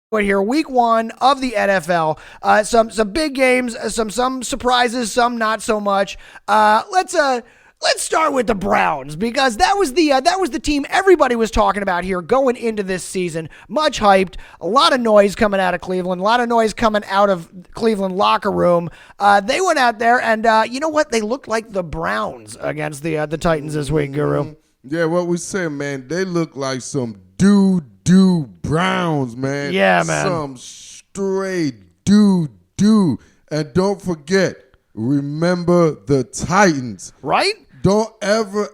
Here, week one of the NFL. Some big games, some surprises, some not so much. Let's start with the Browns because that was the team everybody was talking about here going into this season. Much hyped, a lot of noise coming out of Cleveland, a lot of noise coming out of Cleveland locker room. They went out there and you know what? They looked like the Browns against the Titans this week, Guru. Yeah, what we say, man, they look like some doo Browns, man. Yeah, man. Some straight doo. And don't forget, remember the Titans. Right? Don't ever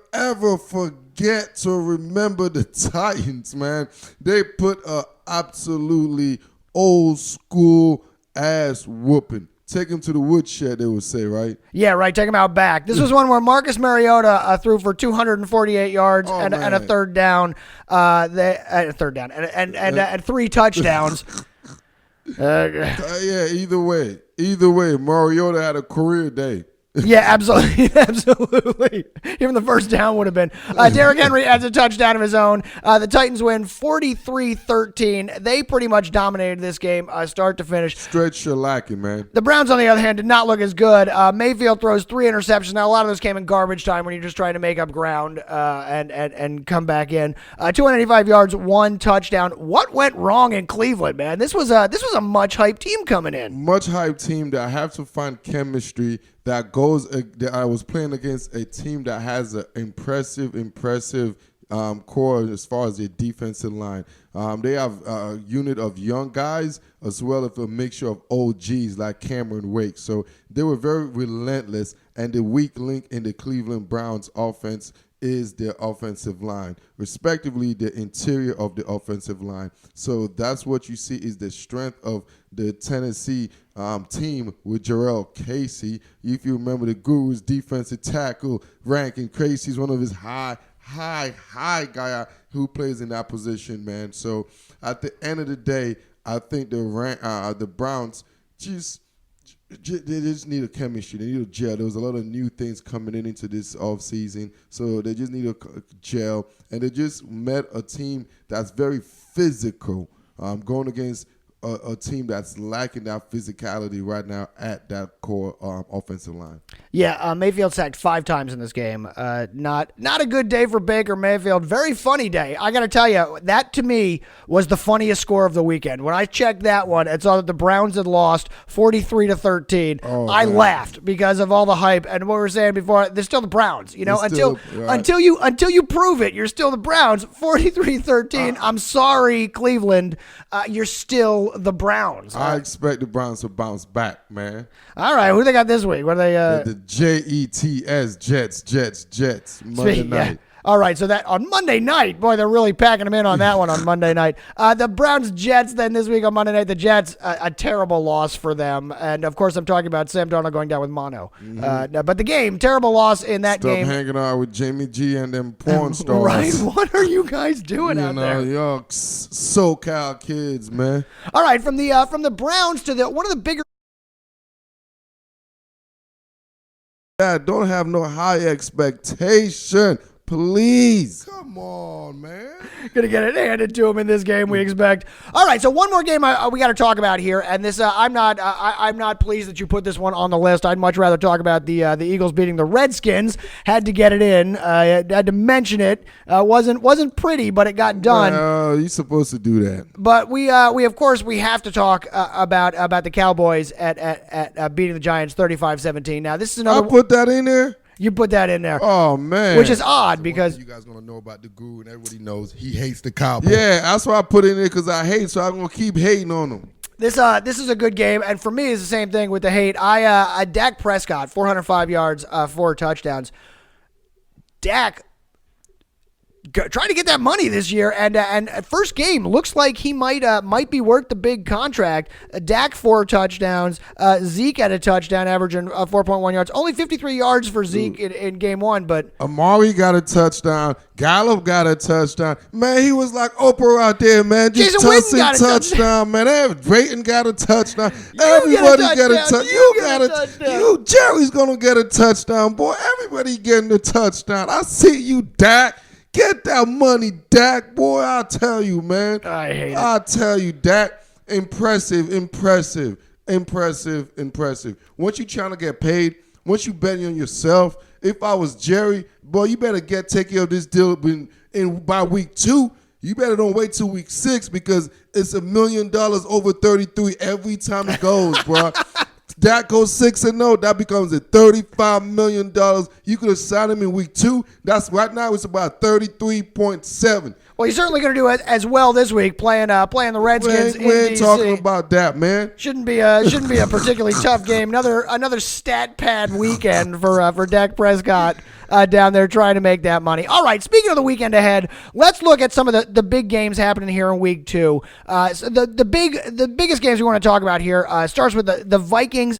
forget to remember the Titans, man. They put a absolutely old school ass whooping. Take him to the woodshed, they would say, right? Yeah, right. Take him out back. This was one where Marcus Mariota threw for 248 yards and a third down. And 3 touchdowns. Yeah, either way, Mariota had a career day. Yeah, absolutely. Even the first down would have been. Derrick Henry adds a touchdown of his own. The Titans win 43-13. They pretty much dominated this game start to finish. Straight shellacking, man. The Browns, on the other hand, did not look as good. Mayfield throws 3 interceptions. Now, a lot of those came in garbage time when you're just trying to make up ground and come back in. 285 yards, 1 touchdown. What went wrong in Cleveland, man? This was a much-hyped team coming in. Much-hyped team that have to find chemistry that I was playing against a team that has an impressive core as far as their defensive line. They have a unit of young guys as well as a mixture of OGs like Cameron Wake. So they were very relentless, and the weak link in the Cleveland Browns offense is their offensive line, respectively the interior of the offensive line. So that's what you see is the strength of the Tennessee team with Jarrell Casey. If you remember the Guru's defensive tackle ranking, Casey's one of his high guy who plays in that position, man. So at the end of the day, I think the Browns they just need a chemistry. They need a gel. There was a lot of new things coming into this offseason, so they just need a gel. And they just met a team that's very physical, going against a team that's lacking that physicality right now at that core offensive line. Yeah, Mayfield sacked 5 times in this game. Not a good day for Baker Mayfield. Very funny day. I got to tell you, that to me was the funniest score of the weekend. When I checked that one and saw that the Browns had lost 43-13, I laughed because of all the hype and what we were saying before. They're still the Browns, you know. Until you prove it, you're still the Browns. 43-13. I'm sorry, Cleveland. You're still the Browns. I expect the Browns to bounce back, man. All right, who they got this week? What are they? The Jets, Jets, Monday night. Yeah. All right, so that on Monday night, boy, they're really packing them in on that one on Monday night. The Browns-Jets then this week on Monday night. The Jets, a terrible loss for them. And, of course, I'm talking about Sam Darnold going down with mono. But the game, terrible loss in that game. Stop hanging out with Jamie G and them porn stars. Right, what are you guys doing out there? Y'all SoCal kids, man. All right, from the Browns to one of the bigger. Don't have no high expectation. Please. Come on, man. Gonna get it handed to him in this game, we expect. All right, so one more game we got to talk about here, and this I'm not pleased that you put this one on the list. I'd much rather talk about the Eagles beating the Redskins. Had to get it in. Had to mention it. Wasn't pretty, but it got done. Well, you're supposed to do that. But we of course we have to talk about the Cowboys at beating the Giants 35-17. Now this is another. I put that in there. You put that in there. Oh, man. Which is odd because you guys going to know about the Guru, and everybody knows he hates the Cowboys. Yeah, that's why I put it in there because I hate, so I'm going to keep hating on them. This is a good game, and for me, it's the same thing with the hate. Dak Prescott, 405 yards, 4 touchdowns. Dak trying to get that money this year, and first game looks like he might be worth the big contract. Dak 4 touchdowns, Zeke had a touchdown, averaging 4.1 yards. Only 53 yards for Zeke in game 1, but Amari got a touchdown. Gallup got a touchdown. Man, he was like Oprah out there, man. Just Jason Witten got a touchdown, man. Drayton got a touchdown. Everybody got a touchdown. You got a touchdown. Jerry's gonna get a touchdown, boy. Everybody getting a touchdown. I see you, Dak. Get that money, Dak, boy. I'll tell you, man. I hate it. I'll tell you, Dak. impressive. Once you trying to get paid, once you betting on yourself, if I was Jerry, boy, you better take care of this deal by week 2. You better don't wait till week 6 because it's $1 million over 33 every time it goes, bro. That goes 6-0. That becomes a $35 million. You could have signed him in week 2. That's right now. It's about 33.7. Well, he's certainly going to do it as well this week, playing the Redskins. We ain't talking about that, man. Shouldn't be a particularly tough game. Another stat pad weekend for Dak Prescott down there trying to make that money. All right, speaking of the weekend ahead, let's look at some of the big games happening here in week 2. So the biggest games we want to talk about here starts with the Vikings